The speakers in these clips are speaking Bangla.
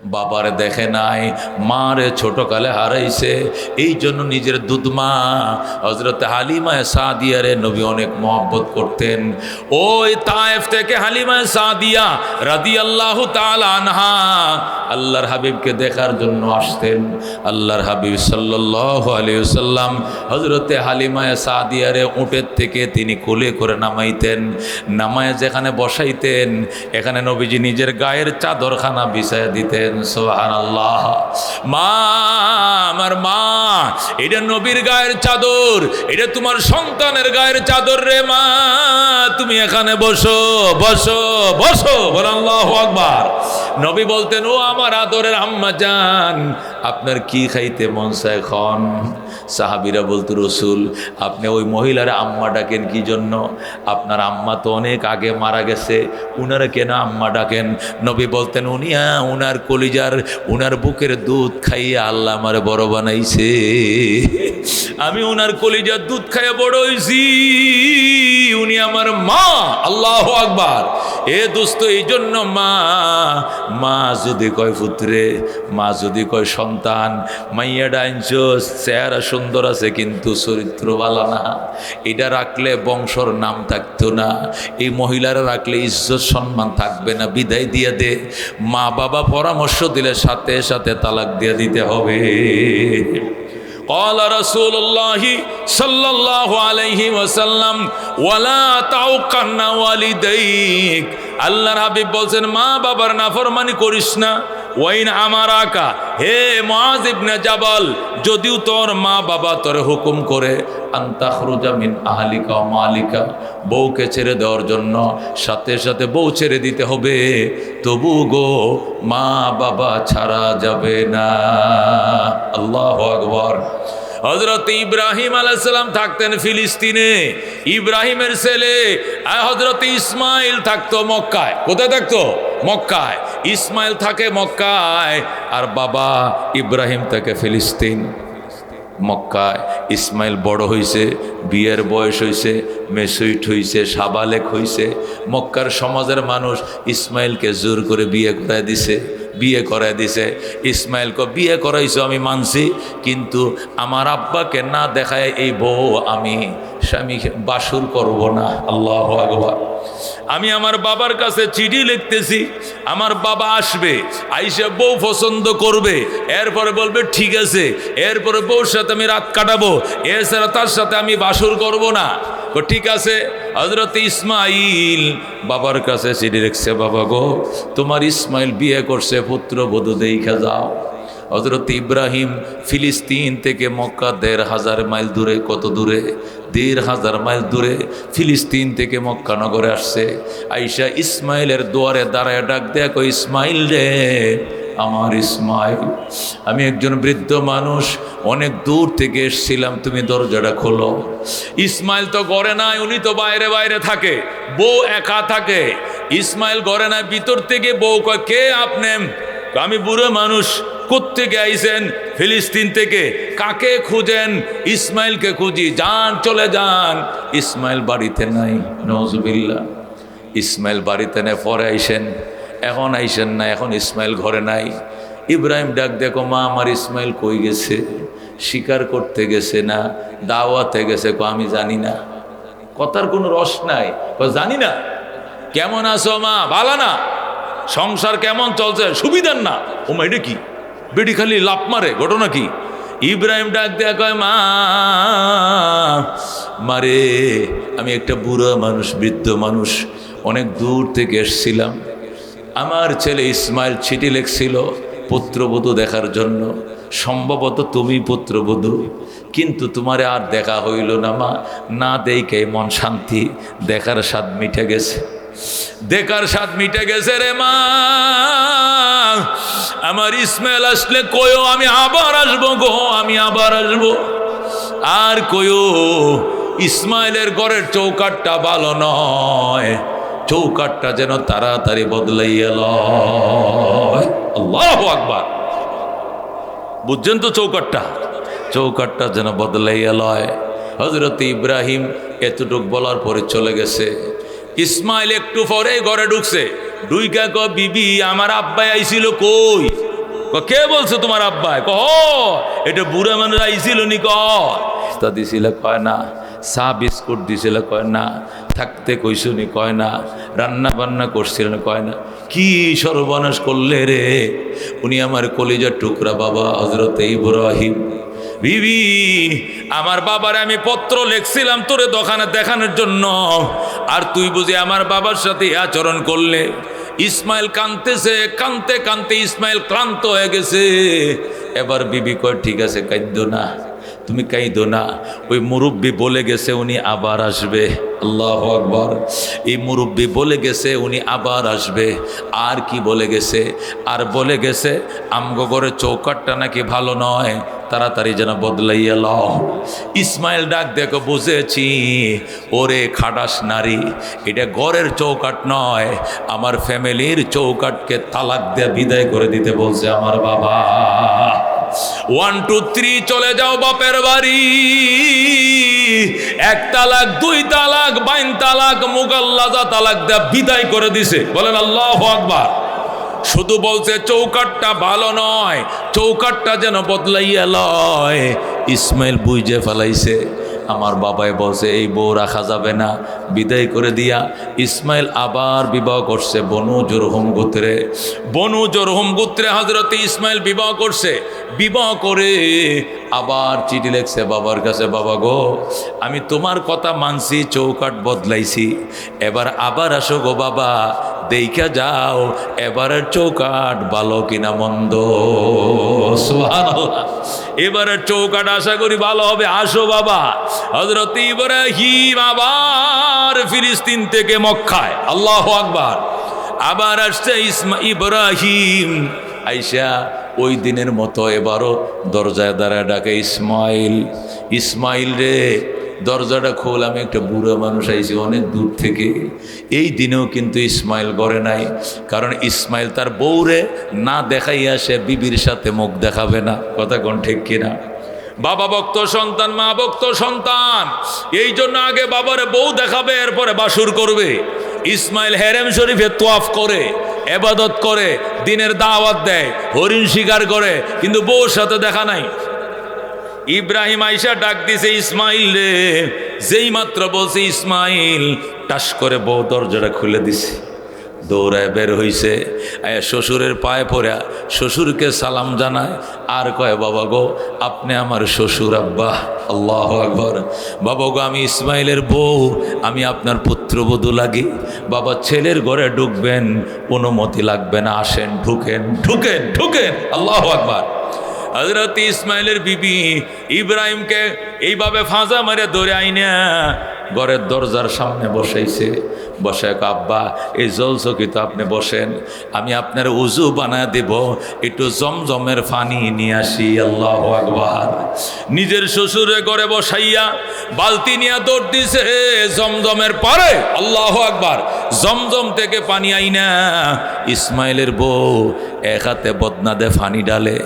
বাবারে দেখে নাই, মারে ছোটকালে হারাইছে, এই জন্য নিজের দুধমা হযরত হালিমা সাদিয়ারে নবী অনেক মহব্বত করতেন। ওই তায়েফ থেকে হালিমা সাদিয়া রাদিয়াল্লাহু তাআলা আনহা আল্লাহর হাবিবকে দেখার জন্য আসতেন। আল্লাহর হাবিব সাল্লাল্লাহু আলাইহি ওয়াসাল্লাম হযরতে হালিমা সাদিয়ারে উটের থেকে তিনি কোলে করে নামাইতেন, নামায় যেখানে বসাইতেন এখানে নবীজি নিজের গায়ের চাদরখানা বিছায়া দিতেন। সুবহানাল্লাহ। মা, আমার মা, এটা নবীর গায়ের চাদর, এটা তোমার সন্তানের গায়ের চাদর রে মা, তুমি এখানে বসো বসো বসো, বল আল্লাহু আকবার। নবী বলতেন, ও আমার আদরের আম্মা জান, আপনার কি খাইতে মন চায় এখন? সাহাবীরা বলতো, রসুল আপনি ওই মহিলার আম্মা ডাকেন কি জন্য? আপনার আম্মা তো অনেক আগে মারা গেছে, উনারা কেন আম্মা ডাকেন? নবী বলতেন, উনার কলিজার উনার বুকের দুধ খাইয়ে আল্লাহ আমার বড় বানাইছে, আমি উনার কলিজার দুধ খাইয়ে বড় হইছি, উনি আমার মা। আল্লাহু আকবার। এ দোস্ত, এই জন্য মা, মা যদি কয় পুত্রে, মা যদি কয় সন্তান, মাইয়া ডাইনছো চেহারা সুন্দর আছে কিন্তু চরিত্র ভালো না, এটা রাখলে বংশর নাম থাকতো না, এই মহিলারা রাখলে ইজ্জত সম্মান থাকবে না, বিদায় দিয়ে দে। মা বাবা পরামর্শ দিলে সাথে সাথে তালাক দিয়ে দিতে হবে। قال رسول الله صلى الله عليه وسلم ولا تعقن والديك, আল্লাহর হাবিব বলছেন মা বাবার নাফরমানি করিস না। ওয়াইন আমারাকা, হে মুআয ইবনে জাবাল, যদিও তোর মা বাবা তোর হুকুম করে আনতাখরুজা মিন আহলিকা ওয়া মালিকা, বউকে ছেড়ে দেওয়ার জন্য, সাথে সাথে বউ ছেড়ে দিতে হবে, তবু গো মা বাবা ছাড়া যাবে না। আল্লাহু আকবার। হযরত ইব্রাহিম আলাইহিস সালাম থাকতেন ফিলিস্তিনে, ইব্রাহিমের ছেলে হযরত ইসমাইল থাকতো মক্কায়। কোথায় থাকতো? মক্কায়। ইসমাইল থাকে মক্কায় আর বাবা ইব্রাহিম থাকে ফিলিস্তিন। মক্কায় ইসমাইল বড় হইছে, বিয়ের বয়স হইছে, মেসুইট হইছে, সাবালেক হইছে। মক্কার সমাজের মানুষ ইসমাইলকে জোর করে বিয়ে করায় দিছে। ইসমাইলকে বিয়ে করাইছো আমি মানছি, কিন্তু আমার আব্বাকে না দেখায় এই বউ আমি বাসুর করব না। আল্লাহু আকবার। আমি আমার বাবার কাছে চিঠি লিখতেছি, আমার বাবা আসবে, আইসা বউ পছন্দ করবে, এরপরে বলবে ঠিক আছে, এরপরে বউর সাথে আমি রাত কাটাবো, এছাড়া তার সাথে আমি বাসর করব না। ঠিক আছে। হযরত ইসমাইল বাবার কাছে চিঠি লিখছে, বাবা গো তোমার ইসমাইল বিয়ে করছে, পুত্রবধূ দেইখা যাও। হযরত ইব্রাহিম ফিলিস্তিন থেকে মক্কা ১,৫০০ মাইল দূরে। কত দূরে? ১,৫০০ মাইল দূরে ফিলিস্তিন থেকে মক্কা নগরে আসছে। আইসা ইসমাইলের দুয়ারে দাঁড়ায় ডাক দেয়া কই, ইসমাইল রে, আমার ইসমাইল, আমি একজন বৃদ্ধ মানুষ, অনেক দূর থেকে এসেছিলাম, তুমি দরজাটা খোলো। ইসমাইল তো ঘরে নাই, উনি তো বাইরে বাইরে থাকে, বউ একা থাকে। ইসমাইল ঘরে নাই, ভিতর থেকে বউ কয়, কে আপনি? আমি বুড়ো মানুষ। কোত্থেকে আইছেন? ফিলিস্তিন থেকে। কাকে খুঁজেন? ইসমাইলকে খুঁজি। যান, চলে যান। ইসমাইল বাড়িতে নাই। নওজুবিল্লাহ। ইসমাইল বাড়িতে নেই, পরে আইসেন, এখন আইসেন না, এখন ইসমাইল ঘরে নাই। ইব্রাহিম ডাক দেখো, মা আমার ইসমাইল কই গেছে? শিকার করতে গেছে না দাওয়াতে গেছে? আমি জানি না। কথার কোনো রস নাই। জানি না। কেমন আছো মা? ভালো না। সংসার কেমন চলছে? সুবিধার না। ও মা, এটা কি? বেটি খালি লাফ মারে, ঘটনা কি? ইব্রাহিম ডাক দেয়া কয়, মা মারে, আমি একটা বুড়ো মানুষ, বৃদ্ধ মানুষ, অনেক দূর থেকে এসছিলাম। আমার ছেলে ইসমাইল চিঠি লিখছিল পুত্রবধূ দেখার জন্য, সম্ভবত তুমি পুত্রবধূ, কিন্তু তোমারে আর দেখা হইল না মা। না দেখে মন শান্তি, দেখার স্বাদ মিটে গেছে, দেখার স্বাদ মিটে গেছে রে মা। আমার ইসমাইল আসলে কয়ো, আমি আবার আসবো গো, আমি আবার আসবো। আর কয়ো ইসমাইলের ঘরের চৌকাটটা ভালো নয়, চৌকাটটা যেন তাড়াতাড়ি বদলাইয়া লয়। আল্লাহু আকবার। বুঝছেন তো? চৌকাটটা যেন বদলাইয়া লয়। হযরত ইব্রাহিম এতটুক বলার পরে চলে গেছে। ইসমাইল একটু পরে ঘরে ঢুকছে। ঢুইকা কয়, বিবি আমার আব্বাই আইছিল কই? কে বলছে তোমার আব্বায়? এটা বুড়া মানুষ আইছিল নি তা দিছিল কয় না, চা বিস্কুট দিছিল কয় না, থাকতে কইসুনি কয় না, রান্না বান্না করছিলেন কয় না। কি সর্বনাশ করলে রে! উনি আমার কলিজার টুকরা বাবা হযরত ইব্রাহিম। বিবি, আমার বাবার আমি পত্র লিখছিলাম তোরে দোকানে দেখানোর জন্য, আর তুই বুঝি আমার বাবার সাথে আচরণ করলে। ইসমাইল কাঁদতেছে, কাঁদতে কাঁদতে ইসমাইল ক্লান্ত হয়ে গেছে। এবার বিবি কয় ঠিক আছে, কাঁদো না, তুমি কাঁদো না, ওই মুরব্বী বলে গেছে উনি আবার আসবে। আল্লাহু আকবার। এই মুরব্বী বলে গেছে উনি আবার আসবে। আর কি বলে গেছে? আর বলে গেছে আমগো ঘরের চৌকাটটা নাকি ভালো নয়, তাড়াতাড়ি যেন বদলাইয়া লও। ইসমাইল ডাক দেখো, বুঝেছি ওরে খাটাস নারী, এটা ঘরের চৌকাট নয়, আমার ফ্যামিলির চৌকাটকে তালাক দিয়ে বিদায় করে দিতে বলছে আমার বাবা। 1 2 3 চলে যাও বাপের বাড়ি। 1 তালাক, 2 তালাক, 5 তালাক, মুগাল্লাজা তালাক দিয়ে বিদায় করে দিছে। বলেন আল্লাহু আকবার। শুধু বলছে চৌকাটটা ভালো নয়, চৌকাটটা যেন বদলাইয়া লয়। ইসমাইল বুঝে ফেলাইছে। আমার বাবাই বলছে এই বউ রাখা যাবে না, বিদায় করে দিয়া ইসমাইল আবার বিবাহ করছে বনু জুরহুম গোত্রে। বনু জুরহুম গোত্রে হযরত ইসমাইল বিবাহ করছে। বিবাহ করে আবার চিঠি লিখছে বাবার কাছে, বাবা গো, আমি তোমার কথা মানছি, চৌকাট বদলাইছি, এবার আবার আসো গো বাবা, দেখা যাও এবারের চৌকাট ভালো কিনা মন্দ। সুবহানাল্লাহ। এবারের চৌকাট আশা করি ভালো হবে, আসো বাবা। হযরত ইব্রাহিম আবার ফিলিস্তিন থেকে মক্কায়, আল্লাহু আকবার, আবার আসছে ইব্রাহিম। আইসা ওই দিনের মতো এবারও দরজায় দাঁড়ায় ডাকে, ইসমাইল, ইসমাইল রে, দরজাটা খোল, আমি একটা বুড়ো মানুষ আইছি অনেক দূর থেকে। এই দিনেও কিন্তু ইসমাইল ঘরে নাই, কারণ ইসমাইল তার বউরে না দেখাইয়া সে বিবির সাথে মুখ দেখাবে না। কথা কোন ঠিক কিনা? বাবা ভক্ত সন্তান, মা ভক্ত সন্তান, এই জন্য আগে বাবারে বউ দেখাবে, এরপরে বাসুর করবে। ইসমাইল হেরেম শরীফে তোয়াফ করে, ইবাদত করে, দিনের দাওয়াত দেয়, হরিণ শিকার করে, কিন্তু বউর সাথে দেখা নাই। ইব্রাহিম আইসা ডাক দিছে ইসমাইল রে, যেই মাত্র বলছে ইসমাইল, টাস করে বউ দরজাটা খুলে দিছে, দৌড়ায় বের হইছে। শ্বশুরের পায়ে পড়া শ্বশুরকে সালাম জানায়, আর কয় বাবা গো, আপনি আমার শ্বশুর আব্বা। আল্লাহু আকবার। বাবা গো, আমি ইসমাইলের বউ, আমি আপনার পুত্রবধূ লাগি। বাবা, ছেলের ঘরে ঢুকবেন, অনুমতি লাগবে না, আসেন, ঢুকেন ঢুকেন ঢুকেন। আল্লাহু আকবার। হযরত ইসমাইলের বিবি ইব্রাহিমকে এইভাবে ফাঁজা মারে ধরে আইনা ঘরের দরজার সামনে বসাইছে। বসায় আব্বা, এই জলচকিতে আপনি বসেন, আমি আপনার উজু বানায় দেব, একটু জমজমের পানি নিয়ে আসি। আল্লাহু আকবার। নিজের শ্বশুরের ঘরে বসাইয়া বালতি নিয়ে দৌড় দিছে জমজমের পরে। আল্লাহু আকবার। জমজম থেকে পানি আইনা ইসমাইলের বউ এক হাতে বদনা দে পানি ডালে,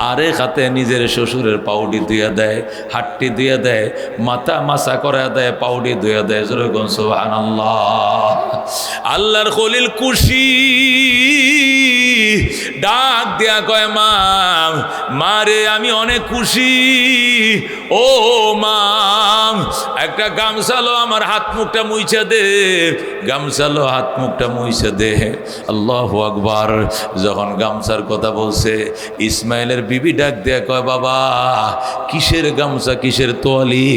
আরেক হাতে নিজের শ্বশুরের পাউডি ধুয়ে দেয়, হাট্টি ধুয়ে দেয়, মাথা মাসা করে দেয়, পাউডি ধুয়ে দেয়। যেরকম সুবহানাল্লাহ। আল্লাহর খলিল খুশি, ডাক দেয়া কয়, মা, মারে আমি অনেক খুশি। ও মা, একটা গামছালো আমার হাত মুখটা মুইছে দে, গামছালো হাত মুখটা মুইছে দে। আল্লাহু আকবার। যখন গামছার কথা বলছে, ইসমাইলের বিবি ডাক দেয়া কয়, বাবা, কিসের গামছা, কিসের তোয়ালি?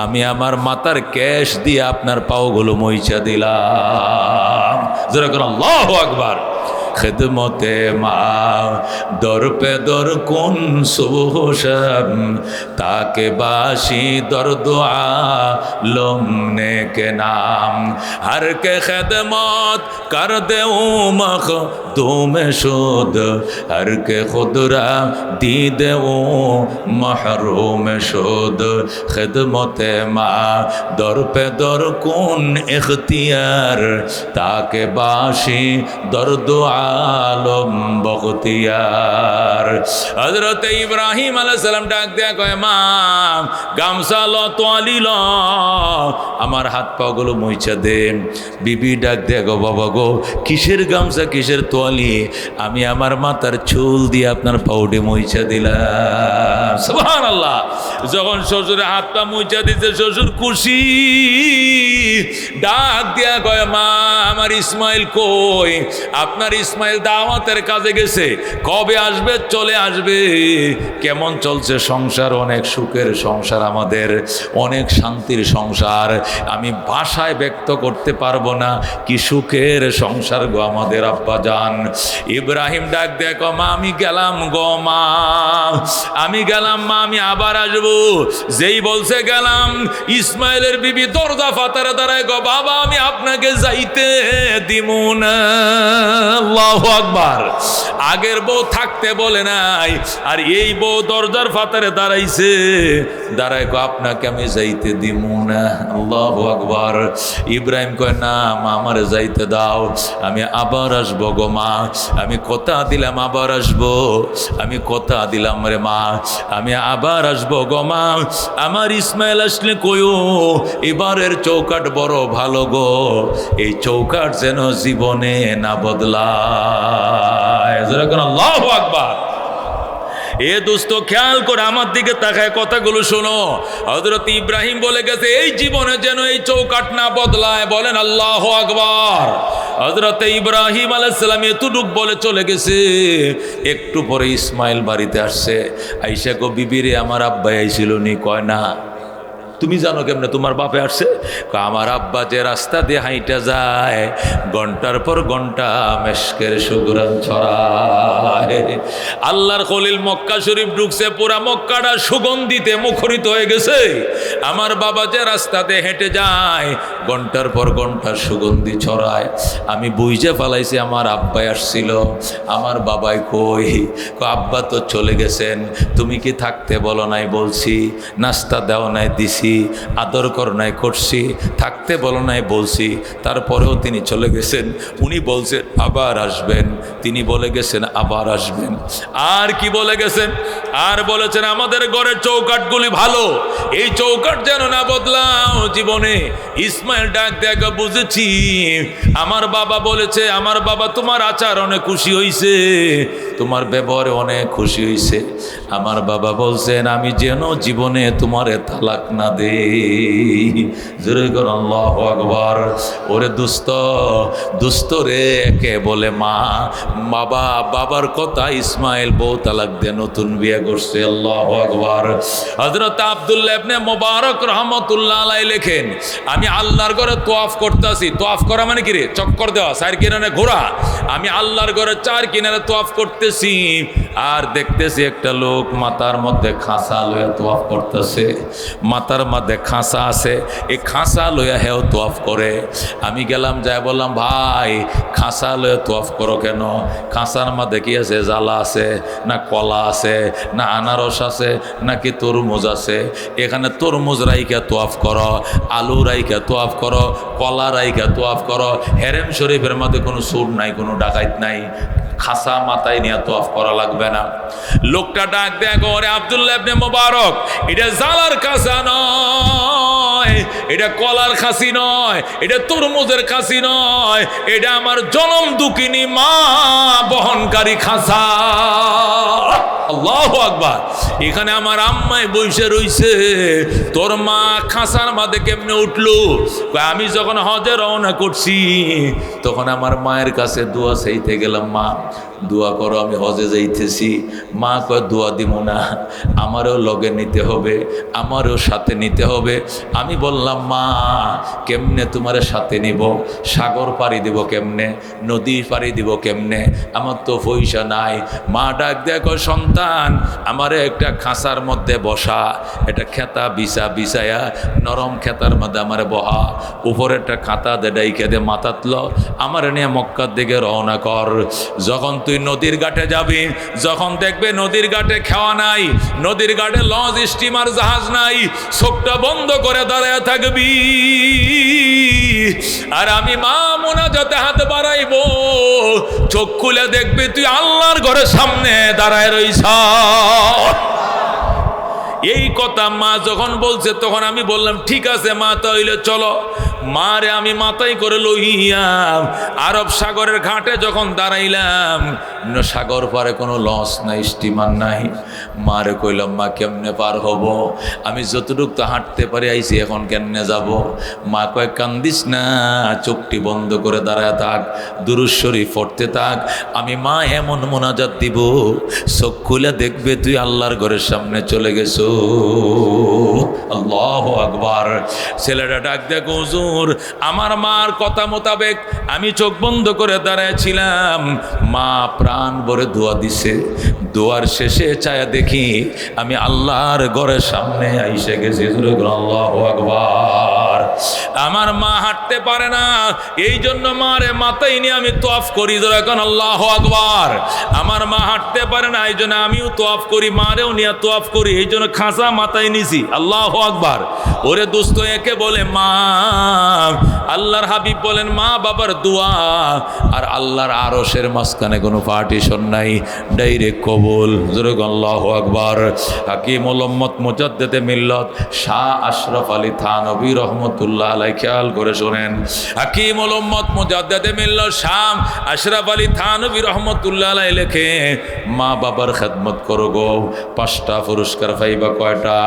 আমি আমার মাথার ক্যাশ দিয়ে আপনার পাওগুলো মুইছা দিলাম। যেরকম আল্লাহু আকবার। খেদমতে মা দর পে দর কোন সুবহ শব, তাকে বাসি দর দুআ লমনে কে নাম, হর কে খেদমত কর দেউ মখদুম শুদ, হর কে খুদরা দি দেউ মহরুম শুদ। খেদমতে মা দর পে দর কোন ইখতিয়ার, তাকে বাসি দর দুআ আলম বখতিয়ার। হযরত ইব্রাহিম আলাইহিস সালাম ডাক দেয়া কয় মা গামছা ল তোয়ালি ল আমার হাত পা গুলো মুইছা দেন। বিবি ডাক দেয়া গো বাবা গো কিসের গামছা কিসের তোয়ালি, আমি আমার মাথার চুল দিয়ে আপনার পাউডে মুইছা দিলাম। সুবহানাল্লাহ। যখন শ্বশুরে হাত পা মুইছা দিতে শ্বশুর খুশি, ডাক দিয়া কয় মা আমার ইসমাইল কই? আপনার ইসমাইল দাওয়াতের কাজে গেছে, কবে আসবে? চলে আসবে। কেমন চলছে সংসার? অনেক সুখের সংসার আমাদের, অনেক শান্তির সংসার, আমি ভাষায় ব্যক্ত করতে পারবো না কি সুখের সংসার গো আমাদের আব্বা জান। ইব্রাহিম ডাক দেখো মা আমি গেলাম গো মা, আমি গেলাম মা, আমি আবার আসবো। যেই বলছে গেলাম, ইসমাইলের বিবি দরজা ফাতারে দাঁড়ায় গো বাবা আমি আপনাকে যাইতে দিব না। আল্লাহু আকবার। আগের বউ থাকতে বলে নাই, আর এই বউ দরজার ফাতারে দাঁড়াইছে, দাঁড়ায় গো আপনাকে আমি যাইতে দিব না। আল্লাহু আকবার। ইব্রাহিম কয় না মা আমারে যাইতে দাও, আমি আবার আসবো গো মা, আমি কথা দিলাম আবার আসবো, আমি কথা দিলাম রে মা, আমি আবার আসবো গো মা। আমার ইসমাইল আসলে কইও এবারের চৌকাট বড় ভালো গো, এই চৌকাট যেন জীবনে না বদলায়। আল্লাহু আকবার। এ দোস্ত খেয়াল করে আমার দিকে তাকায় কথাগুলো শোনো। হযরত ইব্রাহিম বলে গেছে এই জীবনে যেন এই চৌকাট না বদলায়, বলেন আল্লাহু আকবার। হযরত ইব্রাহিম আলাইহিস সালাম এতটুক বলে চলে গেছে। একটু পরে ইসমাইল বাড়িতে আসছে, আইসা গো বিবিরে আমার আব্বা আইছিল নি? কয় না। তুমি জানো কেমনে তোমার বাপে আসছে? আমার আব্বা যে রাস্তা দিয়ে হাইটা যায় ঘন্টার পর ঘন্টা মেশকের সুগরান ছড়ায়। আল্লাহর খলিল মক্কা শরীফ ঢুকছে, পুরা মক্কাটা সুগন্ধিতে মুখরিত হয়ে গেছে। আমার বাবা যে রাস্তাতে হেঁটে যায় ঘন্টার পর ঘন্টা সুগন্ধি ছড়ায়। আমি বুঝে ফেলাইছি আমার আব্বাই আসছিল। আমার বাবাই কই? আব্বা তো চলে গেছেন, তুমি কি থাকতে বলো নাই? বলছি। নাস্তা দেও নাই? দিছি। আদর কর নাই? করছি। থাকতে বলো নাই? বলছি। তারপরেও তিনি চলে গেছেন। উনি বলছেন আবার আসবেন, তিনি বলে গেছেন আবার আসবেন। আর কি বলে গেছেন? আর বলেছেন আমাদের ঘরের চৌকাটগুলি ভালো, এই চৌকাট যেন না বদলাও জীবনে। ইসমাইল ডাক দেখা বুঝেছি আমার বাবা বলেছে, আমার বাবা তোমার আচরণে খুশি হইছে, তোমার ব্যবহারে অনেক খুশি হইছে। আমার বাবা বলছেন আমি যেন জীবনে তোমারে তালাক না দেই। জোরে কর আল্লাহু আকবার। ওরে দুস্ত, দুস্ত রে, একে বলে মা বাবা, বাবার কথা ইসমাইল বউ তালাক দিয়ে নতুন বিয়ে করছে। আল্লাহু আকবার। হযরত আব্দুল্লাহ ইবনে মুবারক রাহমাতুল্লাহ আলাইহি লেখেন আমি আল্লাহর ঘরে তোয়াফ করতেছি। তোয়াফ করা মানে কি রে? চক্কর দেওয়া, চার কিনারে ঘোরা। আমি আল্লাহর ঘরে চার কিনারে তোয়াফ করতেছি, আর দেখতেছি একটা লোক মাথার মধ্যে খাঁচা লইয়া তোয়াফ করতেছে। মাথার মধ্যে খাঁচা আছে, এই খাঁচা লইয়া হেও তোয়াফ করে। আমি গেলাম, যাই বললাম ভাই খাঁচা লইয়া তোয়াফ করো কেন? খাঁচার মধ্যে কি আছে? জ্বালা আছে না কলা আছে না আনারস আছে নাকি তরমুজ আছে? এখানে তরমুজ রাইকা তোয়াফ করো, আলু রাইকা তোয়াফ করো, কলা রাইকা তোয়াফ করো। হেরেম শরীফের মধ্যে কোনো সুর নাই, কোনো ডাকাইত নাই, খাসা মাথায় নিয়ে তোয়াফ করা লাগবে না। লোকটা ডাক দেয়া করে আব্দুল্লাহ ইবনে মুবারক, এটা জালার খাসা নয়, এটা কলার খাসি নয়, এটা তরমুজের খাসি নয়, এটা আমার জনম দুঃখিনী মা বহনকারী খাসা। আল্লাহু আকবার। এখানে আমার আম্মাই বসে রইছে, তোর মা খাসার মাঝে কেমনে উঠলো? আমি যখন হজে রওনা করছি তখন আমার মায়ের কাছে দোয়া চাইতে গেলাম, মা দোয়া করো আমি হজে যাইতেছি। মা কয় দোয়া দিব না, আমারও লগে নিতে হবে, আমারও সাথে নিতে হবে। আমি বললাম মা কেমনে তোমার সাথে নিব? সাগর পাড়ি দিব কেমনে? নদী পাড়ি দিব কেমনে? আমার তো পয়সা নাই। মা ডাক দেখো সন্তান আমারে একটা খাঁচার মধ্যে বসা, একটা খেতা বিছায়া নরম খেতার মধ্যে আমারে বহা, উপরে একটা খাতা দে ডাইকে দে মাথাতল, আমার নিয়ে মক্কার দিকে রওনা কর। যখন তুই নদীর ঘাটে যাবি, যখন দেখবে নদীর ঘাটে খাওয়া নাই, নদীর ঘাটে লঞ্চ স্টিমার জাহাজ নাই, চোখটা বন্ধ করে দাঁড়ায় থাকবি। আর আমি মা মুনাজাতে হাত বাড়াইবো, চোখ খুলে দেখবি তুই আল্লাহর ঘরের সামনে দাঁড়ায় রইছ। এই কথা মা যখন বলছে তখন আমি বললাম ঠিক আছে মা, তাইলে চলো। মারে আমি মাথায় করে লইয়াম আরব সাগরের ঘাটে যখন দাঁড়াইলাম, সাগর পারে কোনো লঞ্চ নাই, স্টিমার নাই। মারে কইলাম মা কেমনে পার হব, আমি যতটুক তো হাঁটতে পারি আইছি, এখন কেমনে যাব? মা কয় কান্দিস না, চোখটি বন্ধ করে দাঁড়ায় থাক, দুরূদ শরীফ পড়তে থাক। আমি মা এমন মোনাজাত দিব, চোখ খুলে দেখবে তুই আল্লাহর ঘরের সামনে চলে গেছো। আল্লাহু আকবার। ছেলেটা ডাক দেখ, হুজুর আমার মার কথা মোতাবেক আমি চোখ বন্ধ করে দাঁড়াইছিলাম, মা প্রাণ ভরে দোয়া দিছে। দোয়ার শেষে চায়া দেখি আমি আল্লাহর ঘরের সামনে আইসে গেছি। আল্লাহু আকবার। আমার মা হাঁটতে পারে না, এই জন্য মারে মাথায় নিয়ে আমি তোয়াফ করি। এখন আল্লাহু আকবার। আমার মা হাঁটতে পারে না, এই জন্য আমিও তোয়াফ করি, মারেও নিয়ে তোয়াফ করি, এই জন্য খাঁচা মাথায় নিছি। আল্লাহু আকবার। ওরে দোস্ত, একে বলে মা। আল্লাহর হাবিব বলেন মা বাবার দোয়া আর আল্লাহর আরশের মাঝখানে কোনো পার্টিশন নাই, ডাইরেক্ট কবুল। আল্লাহু আকবার। হাকিমুল উম্মত মুজাদ্দিদে মিল্লাত শাহ আশরাফ আলী থানভী রহমতুল্লাহ আলাইহি, খেয়াল করে শোনেন, হাকিমুল উম্মত মুজাদ্দিদে মিল্লাত শাহ আশরাফ আলী থানভী রহমতুল্লাহ আলাইহি লেখে, মা বাবার খেদমত করো গো, 5টা পুরস্কার পাইবা। কয়টা?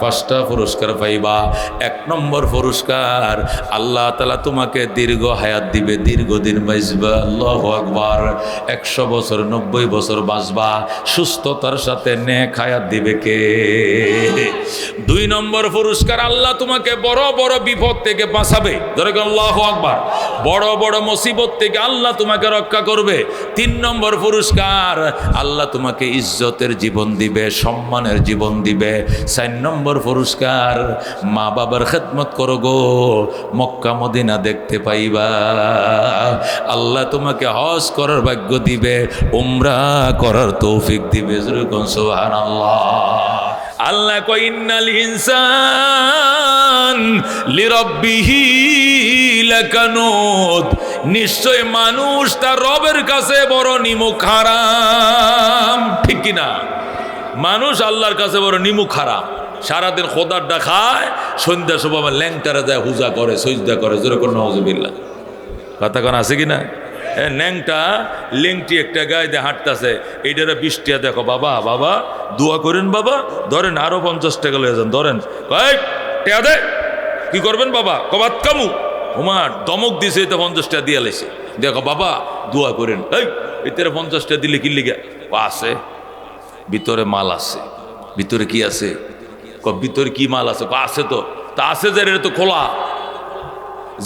5টা পুরস্কার পাইবা। 1 নম্বর পুরস্কার, আল্লাহ তাআলা তোমাকে দীর্ঘ হায়াত দিবে, দীর্ঘদিন বাঁচবা। আল্লাহু আকবার। 100 বছর 90 বছর বাঁচবা, সুস্থতার সাথে নেক হায়াত দিবে কে? 2 নম্বর পুরস্কার, আল্লাহ তোমাকে বড় বড় বিপদ থেকে বাঁচাবে। আল্লাহু আকবার। বড় বড় মুসিবত থেকে আল্লাহ তোমাকে রক্ষা করবে। 3 নম্বর পুরস্কার, আল্লাহ তোমাকে ইজ্জতের জীবন দিবে, সম্মানের জীবন দিবে। 4 নম্বর পুরস্কার, মা বাবার খেদমত করো গো, মক্কা মদিনা দেখতে পাইবা। আল্লাহ তোমাকে হজ করার ভাগ্য দিবে, উমরা করার তৌফিক দিবে। সুবহানাল্লাহ। আল্লাহ কয় ইন্নাল ইনসান লিরাব্বিহি লাকানুত, নিশ্চয় মানুষ তার রবের কাছে বড় নিমুখ হারাম। ঠিক কিনা? মানুষ আল্লাহর কাছে বড় নিমুখ হারাম। সারাদিন খোদারটা খায়, সন্ধ্যা সময় ল্যাংটারা যায় হুজা করে, সজদা করে। জোরে করে নাউজুবিল্লাহ। কথা কোন আছে কিনা? ন্যাংটা লেংটি একটা গায়ে দিয়ে হাঁটতেছে, এইটারা 20 টাকা দেখো বাবা, বাবা দোয়া করেন বাবা, ধরেন আরো 50 টাকা লয়ে যান, ধরেন। টেয়া দে, কি করবেন বাবা? কবাত কামু উমার দমক দিছে, এটা 50 টাকা দিয়ে লাইছে। দেখো বাবা দোয়া করেন, এটা 50 টাকা দিলে কি লিগা? আছে ভিতরে মাল আছে। ভিতরে কি আছে? ভিতরে কি মাল আছে? আছে তো, তা আছে যে এটা তো খোলা,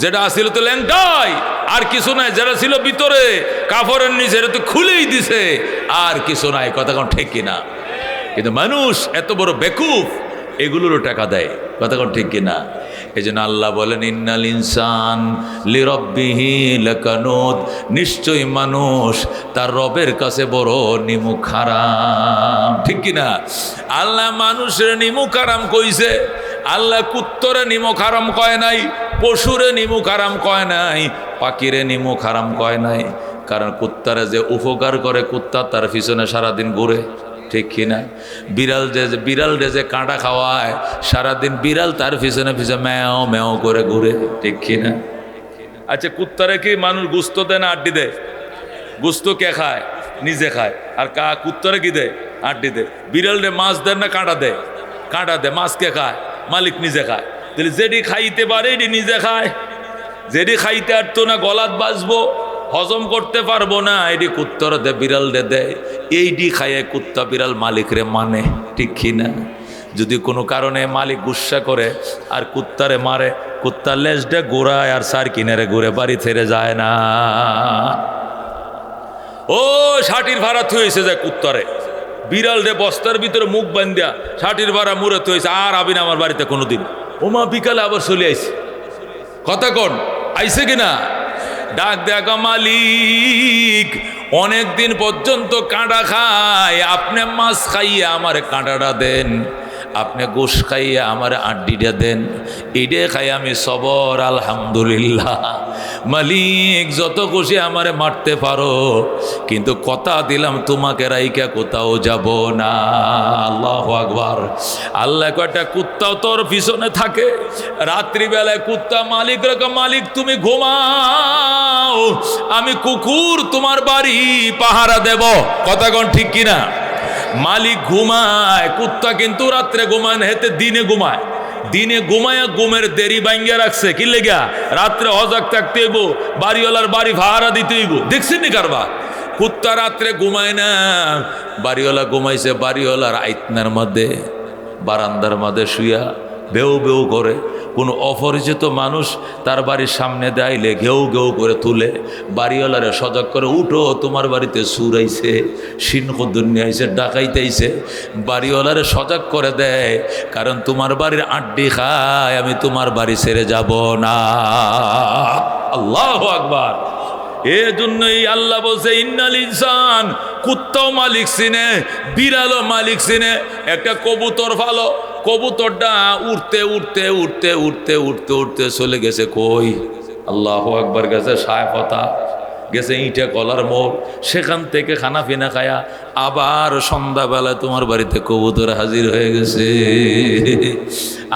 যেটা আসিল তো ল্যাংটাই, আর কিছু নাই। যেটা ছিল ভিতরে কাপড়ের নিচে, এটা তো খুলেই দিছে, আর কিছু নাই। কথা কোন ঠিক কিনা? কিন্তু মানুষ এত বড় বেকুফ, এগুলোরও টাকা দেয়। কথা কোন ঠিক কিনা? এই জন্য আল্লাহ বলেন ইন্নাল ইনসান লিরাব্বিহি লাকানুত, নিশ্চয়ই মানুষ তার রবের কাছে বড় নিমুখ হারাম। ঠিক কিনা? আল্লাহ মানুষের নিমুখ হারাম কইছে। আল্লাহ কুত্তরে নিমুখ হারাম কয় নাই, পশুরে নিমুখ হারাম কয় নাই, পাখিরে নিমুখ হারাম কয় নাই। কারণ কুত্তারে যে উপকার করে, কুত্তা তার পিছনে সারাদিন ঘুরে। ঠিক কিনা? বিড়াল যে কাঁটা খাওয়ায়, সারাদিন বিড়াল তার পিছনে পিছনে ম্যাও ম্যাও করে ঘুরে। ঠিক কিনা? আচ্ছা, কুত্তারে কি মানুষ গুস্ত দেয় না আড্ডি দেয়? গুস্ত কে খায়? নিজে খায়। আর কুত্তারে কি দেয়? আড্ডি দেয়। বিড়াল রে মাছ দেয় না কাঁটা দেয়? কাঁটা দেয়। মাছ কে খায়? মালিক নিজে খায়। তাহলে যেটি খাইতে পারে এটি নিজে খায়, যেটি খাইতে পারতো না গলাত বাঁচবো, হজম করতে পারবো না, এটি কুত্তর দে, বিড়াল দেয়। এইটি খাইয়ে কুত্তা বিড়াল মালিকরে মানে। ঠিক কিনা? যদি কোনো কারণে মালিক গুসা করে আর কুত্তারে মারে, কুত্তার লেজটা ঘোরায় আর সার কিনারে ঘুরে বাড়ি ছেড়ে যায় না। ও ষাটির ভাড়া থুয়েছে যায় কুত্তারে, বিড়াল রে বস্তার ভিতরে মুখ বান্ধিয়া ষাটির ভাড়া মুড়ে থুয়েছে, আর আবি না আমার বাড়িতে কোনোদিন। ওমা বিকালে আবার চলে আইছে। কথা কোন? আইছে কিনা? ডাক দেখা মালিক, অনেক দিন পর্যন্ত কাঁটা খায়, আপনি মাছ খাইয়ে আমার কাঁটাটা দেন, আপনি গোশ খাইয়া আমার আড্ডিটা দেন, এডে খাই আমি সবর আলহামদুলিল্লাহ। মালিক যত খুশি আমারে মারতে পারো, কিন্তু কথা দিলাম তোমাকে রাইকা কোথাও যাব না। আল্লাহু আকবার। আল্লাহ কয়টা কুত্তাও তোর পিছনে থাকে, রাত্রিবেলায় কুত্তা মালিক রকম, মালিক তুমি ঘুমাও, আমি কুকুর তোমার বাড়ি পাহারা দেব। কথা কোন ঠিক কিনা? মালিক ঘুমায়, কুত্তা কিন্তু রাত্রে ঘুমায় না, হেতে দিনে ঘুমায়। দিনে ঘুমায়, ঘুমের দেরি ভাঙ্গিয়া রাখছে, কি লেগা? রাত্রে হজাক থাকতে হইব, বাড়িওয়ালার বাড়ি ভাড়া দিতে হইব। দেখছেন নি কারবার? কুত্তা রাত্রে ঘুমায় না, বাড়িওয়ালা ঘুমাইছে, বাড়িওয়ালার আইতনার মধ্যে বারান্দার মধ্যে শুয়া বেউ বেউ করে। কোনো অপরিচিত মানুষ তার বাড়ির সামনে দাইলে ঘেউ ঘেউ করে তুলে, বাড়িওয়ালারে সজাগ করে, উঠো তোমার বাড়িতে সুর আইছে, সিনখুদ্দুন্নি আইছে, ডাকাইতে আইছে। বাড়িওয়ালারে সজাগ করে দেয়, কারণ তোমার বাড়ির আড্ডি খায়, আমি তোমার বাড়ি ছেড়ে যাব না। আল্লাহু আকবার। এজন্যই আল্লাহ বলছে ইন্নাল ইনসান, কুত্তাও মালিক চিনে, বিড়ালও মালিক চিনে। একটা কবুতর ভালো, কবুতরটা উঠতে উঠতে উঠতে উঠতে উঠতে উঠতে চলে গেছে কই? আল্লাহু আকবার। গেছে সায়ফতা, গেছে ইটা কলার মোড়, সেখান থেকে খানা পিনা খায়া আবার সন্ধ্যাবেলায় তোমার বাড়িতে কবুতর হাজির হয়ে গেছে।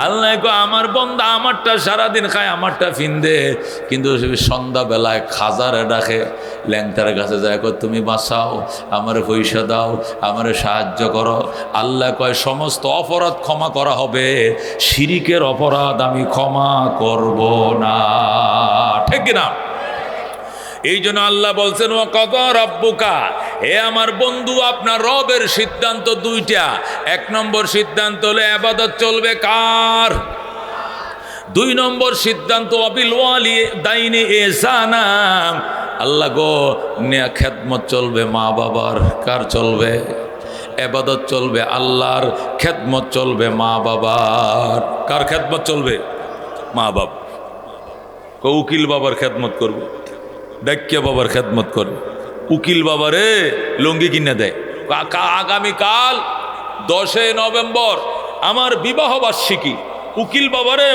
আল্লাহ কো আমার বন্দা আমারটা সারাদিন খায়, আমারটা ফিন্দে, কিন্তু সন্ধ্যাবেলায় খাজারে ডাকে, ল্যাংটার কাছে যায়, কয় তুমি বাঁচাও, আমারে পয়সা দাও, আমারে সাহায্য করো। আল্লাহ কয় সমস্ত অপরাধ ক্ষমা করা হবে, শিরিকের অপরাধ আমি ক্ষমা করব না। ঠিক না? এই জন্য আল্লাহ বলছেন ওয়া কাযা রাব্বুকা, হে আমার বন্ধু, আপনার রবের সিদ্ধান্ত দুইটা। এক নম্বর সিদ্ধান্ত হলো ইবাদত চলবে কার? 2 নম্বর সিদ্ধান্ত ওয়াবিল ওয়ালিদাইনি ইহসানা, আল্লাহ গো খেদমত চলবে মা বাবার। কার চলবে? ইবাদত চলবে আল্লাহর, খেদমত চলবে মা বাবার। কার খেদমত চলবে? মা বাবা। উকিল বাবার খেদমত করবে, ডাক্কিয়া বাবার খেদমত করে। উকিল বাবারে লুঙ্গি কিনে দেয়, আগামীকাল 10 নভেম্বর আমার বিবাহ বার্ষিকী, উকিল বাবারে